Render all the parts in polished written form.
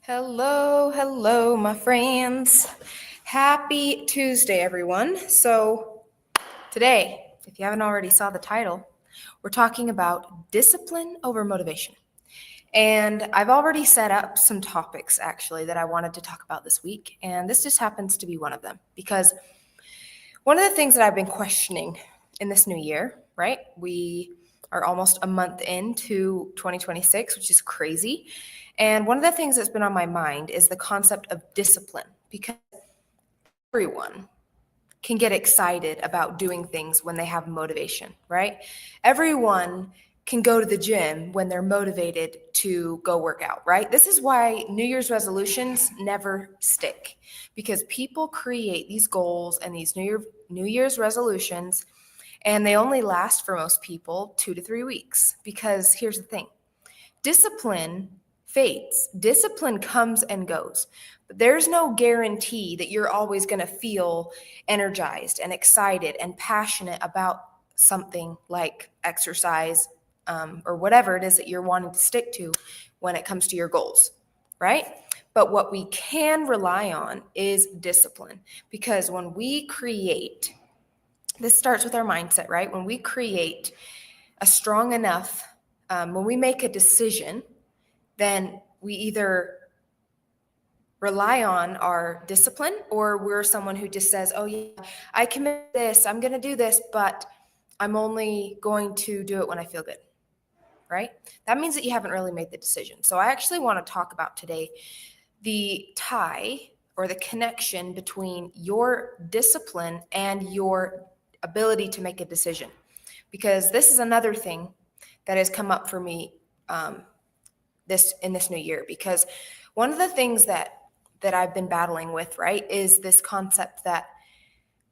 Hello, my friends. Happy Tuesday, everyone. So today, if you haven't already saw the title, we're talking about discipline over motivation. And I've already set up some topics actually that I wanted to talk about this week, and this just happens to be one of them because one of the things that I've been questioning in this new year, right? We are almost a month into 2026, which is crazy. And one of the things that's been on my mind is the concept of discipline because everyone can get excited about doing things when they have motivation, right? Everyone can go to the gym when they're motivated to go work out, right? This is why New Year's resolutions never stick because people create these goals and these New Year's resolutions, and they only last for most people 2 to 3 weeks. Because here's the thing, discipline fades, discipline comes and goes. But there's no guarantee that you're always going to feel energized and excited and passionate about something like exercise or whatever it is that you're wanting to stick to when it comes to your goals, right? But what we can rely on is discipline, because when we create, this starts with our mindset, right? When we create a strong enough, when we make a decision, then we either rely on our discipline, or we're someone who just says, oh yeah, I commit this, I'm going to do this, but I'm only going to do it when I feel good, right? That means that you haven't really made the decision. So I actually want to talk about today the tie or the connection between your discipline and your ability to make a decision, because this is another thing that has come up for me this new year. Because one of the things that I've been battling with, right, is this concept that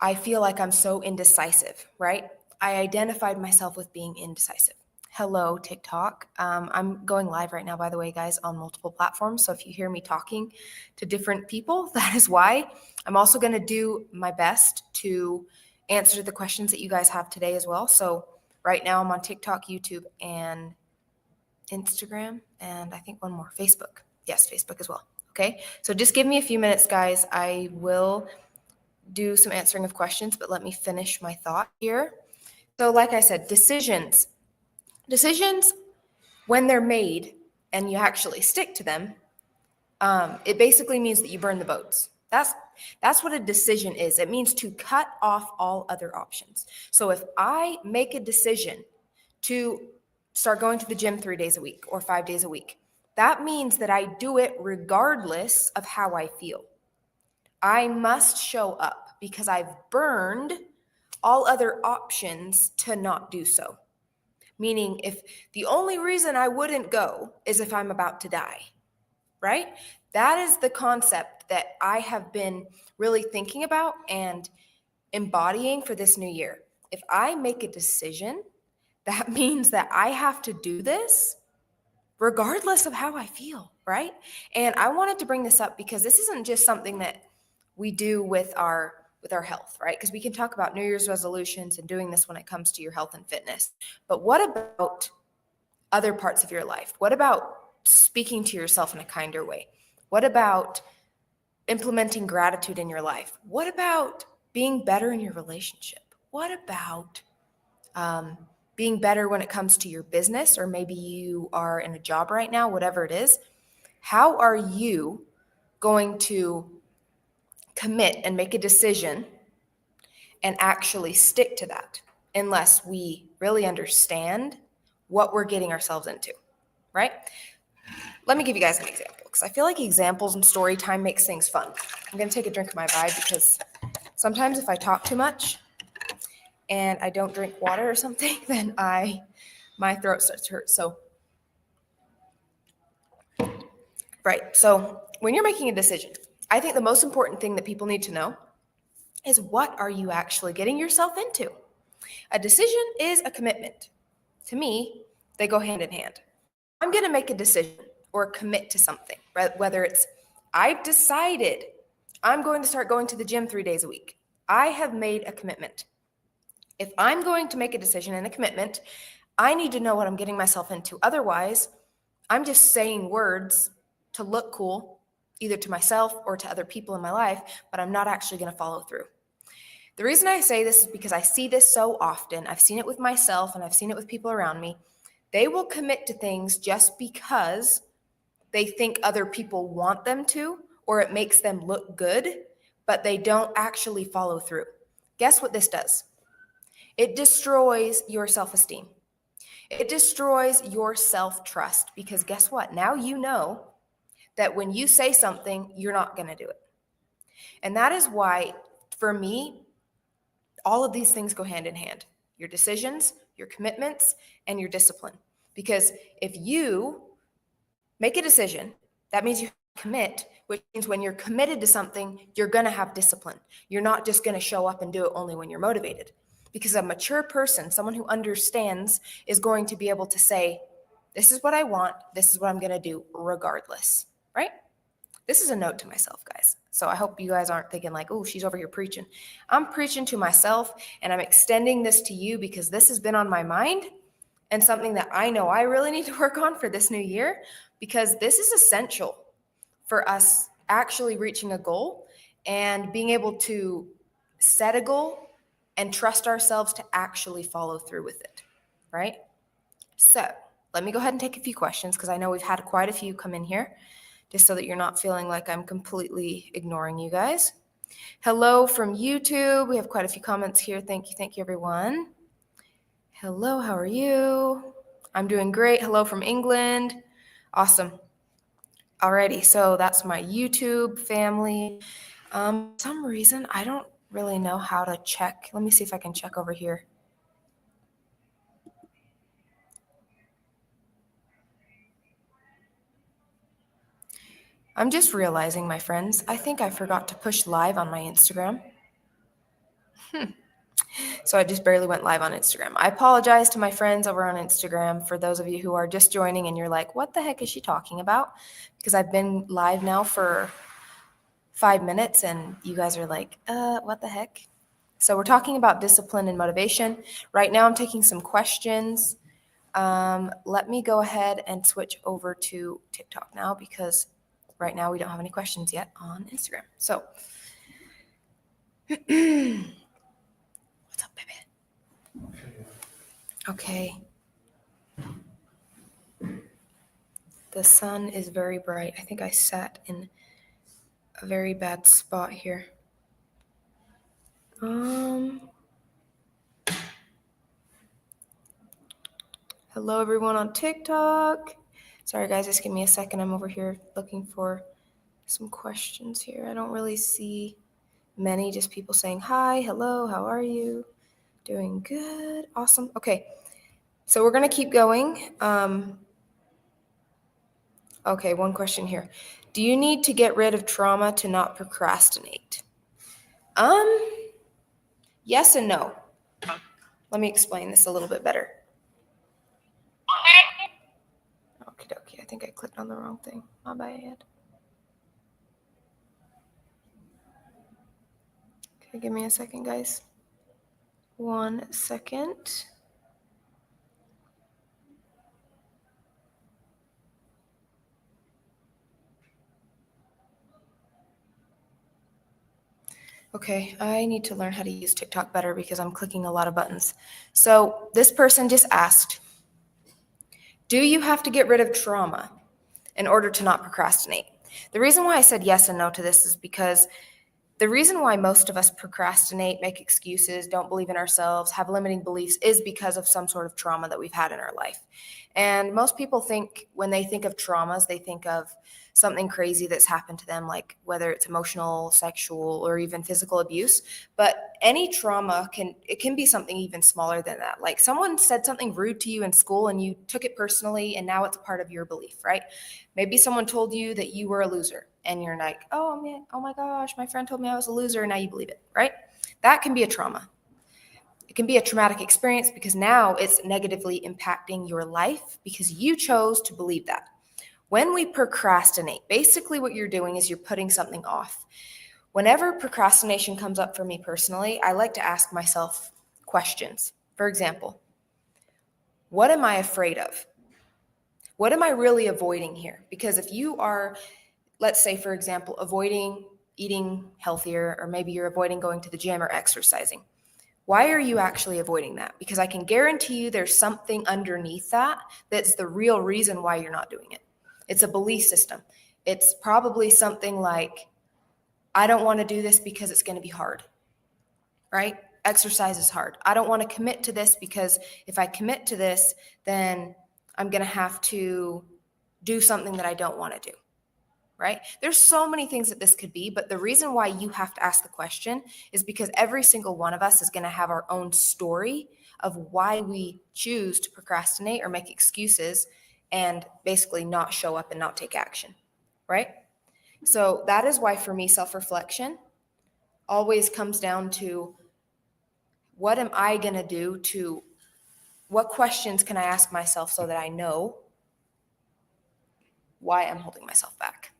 I feel like I'm so indecisive, right? I identified myself with being indecisive. Hello, TikTok. I'm going live right now, by the way, guys, on multiple platforms. So if you hear me talking to different people, that is why. I'm also going to do my best to answer the questions that you guys have today as well. So right now I'm on TikTok, YouTube, and Instagram, and I think one more, Facebook. Yes, Facebook as well. Okay, so just give me a few minutes, guys. I will do some answering of questions, but let me finish my thought here. So like I said, decisions, when they're made and you actually stick to them, it basically means that you burn the boats. That's what a decision is. It means to cut off all other options. So if I make a decision to start going to the gym 3 days a week or 5 days a week, that means that I do it regardless of how I feel. I must show up because I've burned all other options to not do so. Meaning, if the only reason I wouldn't go is if I'm about to die, right? That is the concept that I have been really thinking about and embodying for this new year. If I make a decision, that means that I have to do this regardless of how I feel, right? And I wanted to bring this up because this isn't just something that we do with our health, right? Because we can talk about New Year's resolutions and doing this when it comes to your health and fitness. But what about other parts of your life? What about speaking to yourself in a kinder way? What about implementing gratitude in your life? What about being better in your relationship? What about being better when it comes to your business, or maybe you are in a job right now, whatever it is? How are you going to commit and make a decision and actually stick to that unless we really understand what we're getting ourselves into, right? Let me give you guys an example, because I feel like examples and story time makes things fun. I'm going to take a drink of my Vibe because sometimes if I talk too much and I don't drink water or something, then my throat starts to hurt. So, right. So when you're making a decision, I think the most important thing that people need to know is, what are you actually getting yourself into? A decision is a commitment. To me, they go hand in hand. I'm going to make a decision or commit to something, right? Whether it's I've decided I'm going to start going to the gym 3 days a week. I have made a commitment. If I'm going to make a decision and a commitment, I need to know what I'm getting myself into. Otherwise, I'm just saying words to look cool either to myself or to other people in my life, but I'm not actually going to follow through. The reason I say this is because I see this so often. I've seen it with myself and I've seen it with people around me. They will commit to things just because they think other people want them to, or it makes them look good, but they don't actually follow through. Guess what this does? It destroys your self-esteem. It destroys your self-trust, because guess what? Now you know that when you say something, you're not going to do it. And that is why, for me, all of these things go hand in hand. Your decisions, your commitments, and your discipline. Because if you make a decision, that means you commit, which means when you're committed to something, you're going to have discipline. You're not just going to show up and do it only when you're motivated. Because a mature person, someone who understands, is going to be able to say, this is what I want, this is what I'm going to do regardless, right? This is a note to myself, guys. So I hope you guys aren't thinking like, oh, she's over here preaching. I'm preaching to myself, and I'm extending this to you because this has been on my mind and something that I know I really need to work on for this new year, because this is essential for us actually reaching a goal and being able to set a goal and trust ourselves to actually follow through with it, right? So let me go ahead and take a few questions, because I know we've had quite a few come in here, just so that you're not feeling like I'm completely ignoring you guys. Hello from YouTube. We have quite a few comments here. Thank you, everyone. Hello, how are you? I'm doing great. Hello from England. Awesome. Alrighty, so that's my YouTube family. For some reason, I don't really know how to check. Let me see if I can check over here. I'm just realizing, my friends, I think I forgot to push live on my Instagram. So I just barely went live on Instagram. I apologize to my friends over on Instagram for those of you who are just joining and you're like, what the heck is she talking about? Because I've been live now for 5 minutes and you guys are like, what the heck? So we're talking about discipline and motivation. Right now I'm taking some questions. Let me go ahead and switch over to TikTok now, because right now we don't have any questions yet on Instagram. So what's up, baby? Okay. The sun is very bright. I think I sat in a very bad spot here. Hello, everyone on TikTok. Sorry, guys, just give me a second. I'm over here looking for some questions here. I don't really see many, just people saying hi, hello, how are you? Doing good. Awesome. Okay, so we're going to keep going. Okay, one question here. Do you need to get rid of trauma to not procrastinate? Yes and no. Let me explain this a little bit better. Okie dokie, I think I clicked on the wrong thing. My bad. Okay, give me a second, guys. 1 second. Okay, I need to learn how to use TikTok better because I'm clicking a lot of buttons. So this person just asked, do you have to get rid of trauma in order to not procrastinate? The reason why I said yes and no to this is because the reason why most of us procrastinate, make excuses, don't believe in ourselves, have limiting beliefs is because of some sort of trauma that we've had in our life. And most people think, when they think of traumas, they think of something crazy that's happened to them, like whether it's emotional, sexual, or even physical abuse. But any trauma can be something even smaller than that. Like someone said something rude to you in school and you took it personally, and now it's part of your belief, right? Maybe someone told you that you were a loser and you're like, oh man, oh my gosh, my friend told me I was a loser, and now you believe it, right? That can be a trauma. It can be a traumatic experience because now it's negatively impacting your life because you chose to believe that. When we procrastinate, basically what you're doing is you're putting something off. Whenever procrastination comes up for me personally, I like to ask myself questions. For example, what am I afraid of? What am I really avoiding here? Because if you are let's say, for example, avoiding eating healthier, or maybe you're avoiding going to the gym or exercising. Why are you actually avoiding that? Because I can guarantee you there's something underneath that that's the real reason why you're not doing it. It's a belief system. It's probably something like, I don't want to do this because it's going to be hard, right? Exercise is hard. I don't want to commit to this because if I commit to this, then I'm going to have to do something that I don't want to do, right? There's so many things that this could be, but the reason why you have to ask the question is because every single one of us is going to have our own story of why we choose to procrastinate or make excuses and basically not show up and not take action, right? So that is why for me, self-reflection always comes down to, what am I going to do to, what questions can I ask myself so that I know why I'm holding myself back?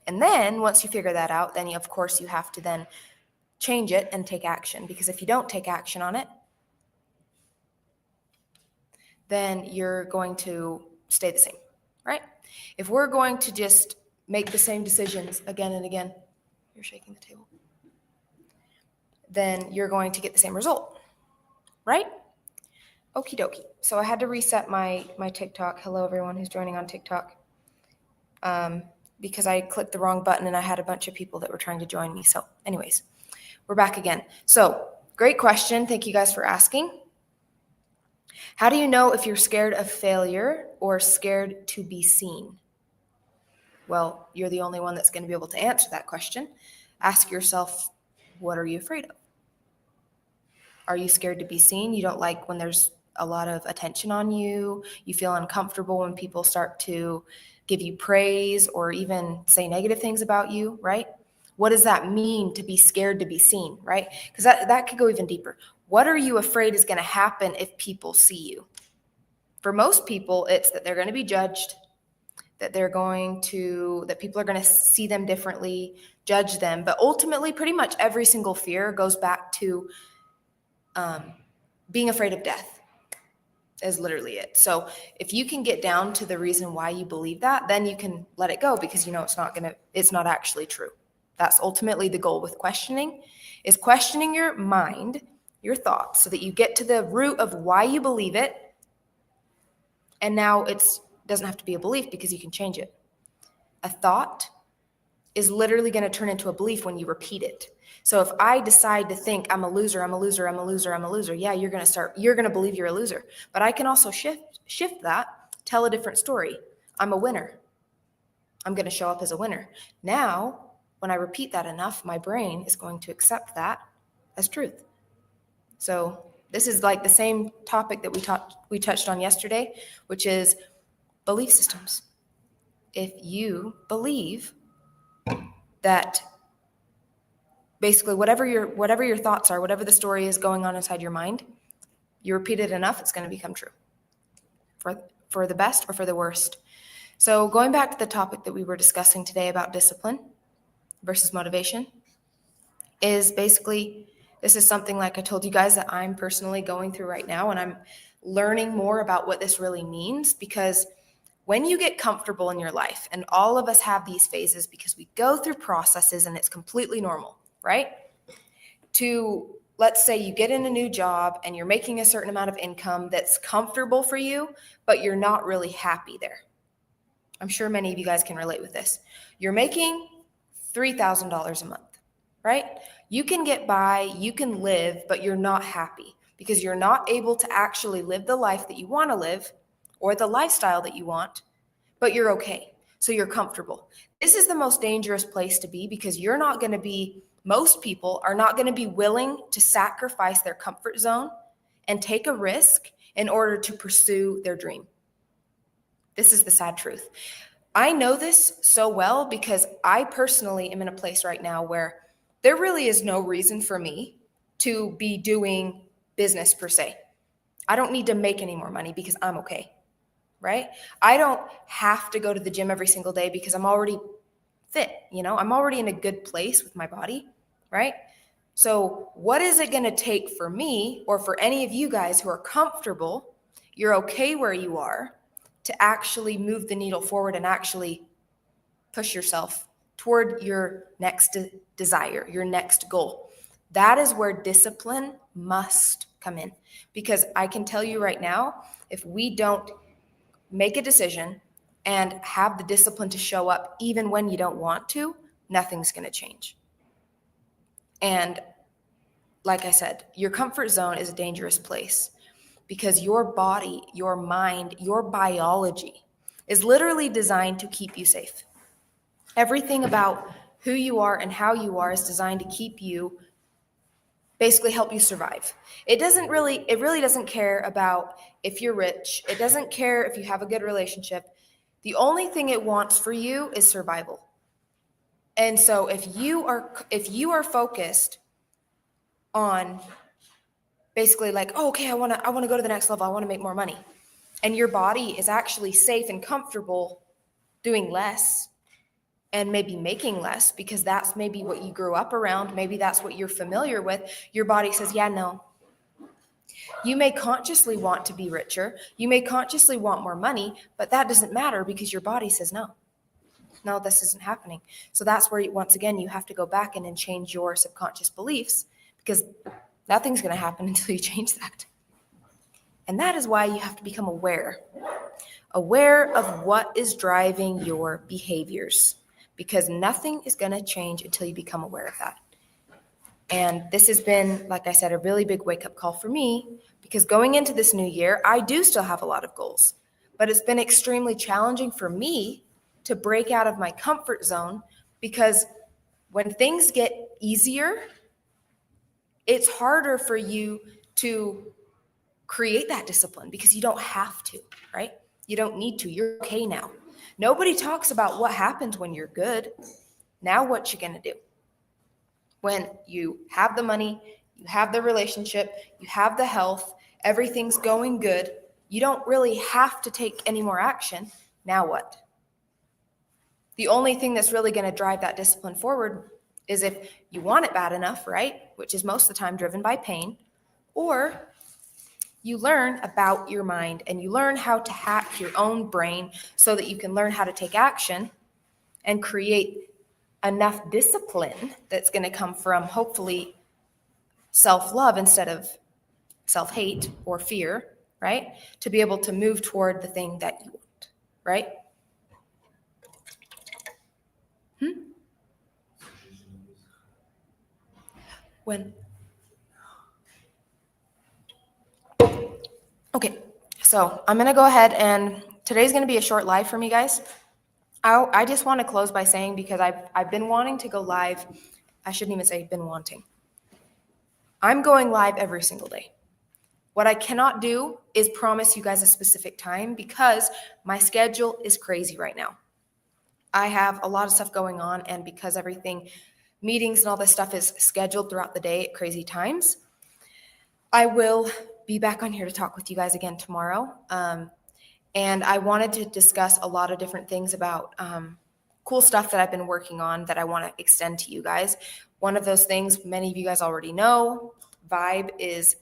And then once you figure that out, then of course you have to then change it and take action, because if you don't take action on it, then you're going to stay the same, right? If we're going to just make the same decisions again and again, you're shaking the table, then you're going to get the same result, right? Okie dokie. So I had to reset my TikTok. Hello, everyone who's joining on TikTok. Because I clicked the wrong button and I had a bunch of people that were trying to join me. So anyways, we're back again. So great question. Thank you guys for asking. How do you know if you're scared of failure or scared to be seen? Well, you're the only one that's going to be able to answer that question. Ask yourself, what are you afraid of? Are you scared to be seen? You don't like when there's a lot of attention on you. You feel uncomfortable when people start to give you praise or even say negative things about you, right? What does that mean to be scared to be seen, right? Because that could go even deeper. What are you afraid is going to happen if people see you? For most people, it's that they're going to be judged, that people are going to see them differently, judge them. But ultimately, pretty much every single fear goes back to being afraid of death. Is literally it. So if you can get down to the reason why you believe that, then you can let it go, because you know it's not actually true. That's ultimately the goal with questioning, is questioning your mind, your thoughts, so that you get to the root of why you believe it. And now it doesn't have to be a belief, because you can change it. A thought is literally going to turn into a belief when you repeat it. So if I decide to think I'm a loser, yeah, you're going to believe you're a loser. But I can also shift that, tell a different story. I'm a winner. I'm going to show up as a winner. Now, when I repeat that enough, my brain is going to accept that as truth. So this is like the same topic that we touched on yesterday, which is belief systems. If you believe that basically whatever your thoughts are, whatever the story is going on inside your mind, you repeat it enough, it's going to become true, for the best or for the worst. So going back to the topic that we were discussing today about discipline versus motivation, is basically, this is something, like I told you guys, that I'm personally going through right now, and I'm learning more about what this really means, because when you get comfortable in your life, and all of us have these phases because we go through processes and it's completely normal, right? Let's say you get in a new job and you're making a certain amount of income that's comfortable for you, but you're not really happy there. I'm sure many of you guys can relate with this. You're making $3,000 a month, right? You can get by, you can live, but you're not happy because you're not able to actually live the life that you want to live or the lifestyle that you want, but you're okay. So you're comfortable. This is the most dangerous place to be, because most people are not going to be willing to sacrifice their comfort zone and take a risk in order to pursue their dream. This is the sad truth. I know this so well because I personally am in a place right now where there really is no reason for me to be doing business per se. I don't need to make any more money because I'm okay, right? I don't have to go to the gym every single day because I'm already fit, I'm already in a good place with my body, right? So what is it going to take for me, or for any of you guys who are comfortable, you're okay where you are, to actually move the needle forward and actually push yourself toward your next desire, your next goal. That is where discipline must come in. Because I can tell you right now, if we don't make a decision and have the discipline to show up even when you don't want to, nothing's going to change. And like I said, your comfort zone is a dangerous place because your body, your mind, your biology is literally designed to keep you safe. Everything about who you are and how you are is designed to keep you, basically help you survive. It really doesn't care about if you're rich. It doesn't care if you have a good relationship. The only thing it wants for you is survival. And so if you are focused on basically like, oh, okay, I want to go to the next level. I want to make more money. And your body is actually safe and comfortable doing less and maybe making less because that's maybe what you grew up around. Maybe that's what you're familiar with. Your body says, yeah, no. You may consciously want to be richer. You may consciously want more money, but that doesn't matter because your body says no. No, this isn't happening. So that's where, once again, you have to go back and then change your subconscious beliefs because nothing's going to happen until you change that. And that is why you have to become aware of what is driving your behaviors, because nothing is going to change until you become aware of that. And this has been, like I said, a really big wake-up call for me, because going into this new year, I do still have a lot of goals, but it's been extremely challenging for me to break out of my comfort zone, because when things get easier, it's harder for you to create that discipline because you don't have to, right? You don't need to. You're okay now. Nobody talks about what happens when you're good. Now what you gonna do? When you have the money, you have the relationship, you have the health, everything's going good, you don't really have to take any more action. Now what? The only thing that's really going to drive that discipline forward is if you want it bad enough, right? Which is most of the time driven by pain, or you learn about your mind and you learn how to hack your own brain so that you can learn how to take action and create enough discipline that's going to come from hopefully self-love instead of self-hate or fear, right? To be able to move toward the thing that you want, right? When? Okay, so I'm going to go ahead, and today's going to be a short live for me, guys. I just want to close by saying, because I've been wanting to go live. I shouldn't even say been wanting. I'm going live every single day. What I cannot do is promise you guys a specific time because my schedule is crazy right now. I have a lot of stuff going on, and because everything, meetings and all this stuff is scheduled throughout the day at crazy times, I will be back on here to talk with you guys again tomorrow. And I wanted to discuss a lot of different things about cool stuff that I've been working on that I want to extend to you guys. One of those things many of you guys already know, Vibe, is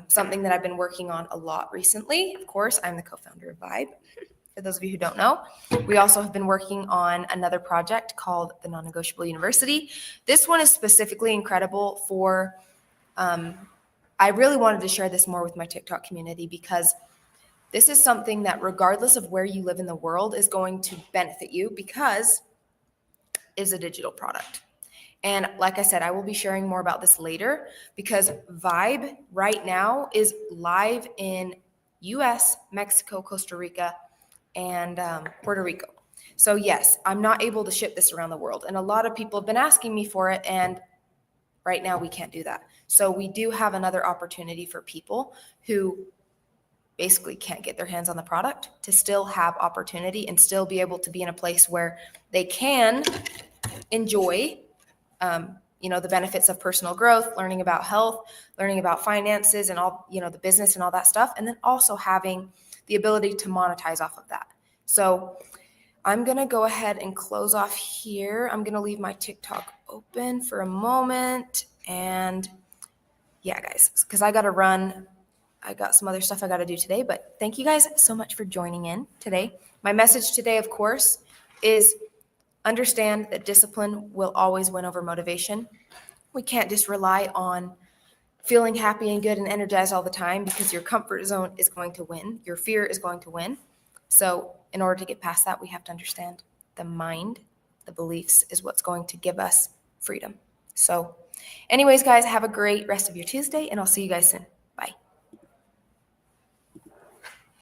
something that I've been working on a lot recently. Of course, I'm the co-founder of Vibe. For those of you who don't know, we also have been working on another project called the Non-Negotiable University. This one is specifically incredible for, I really wanted to share this more with my TikTok community because this is something that regardless of where you live in the world is going to benefit you because it's a digital product. And like I said, I will be sharing more about this later because Vibe right now is live in US, Mexico, Costa Rica, and Puerto Rico. So yes, I'm not able to ship this around the world. And a lot of people have been asking me for it. And right now we can't do that. So we do have another opportunity for people who basically can't get their hands on the product to still have opportunity and still be able to be in a place where they can enjoy the benefits of personal growth, learning about health, learning about finances and all, the business and all that stuff. And then also having the ability to monetize off of that. So I'm going to go ahead and close off here. I'm going to leave my TikTok open for a moment. And yeah, guys, because I got to run. I got some other stuff I got to do today, but thank you guys so much for joining in today. My message today, of course, is understand that discipline will always win over motivation. We can't just rely on feeling happy and good and energized all the time, because your comfort zone is going to win. Your fear is going to win. So in order to get past that, we have to understand the mind, the beliefs is what's going to give us freedom. So anyways, guys, have a great rest of your Tuesday, and I'll see you guys soon. Bye.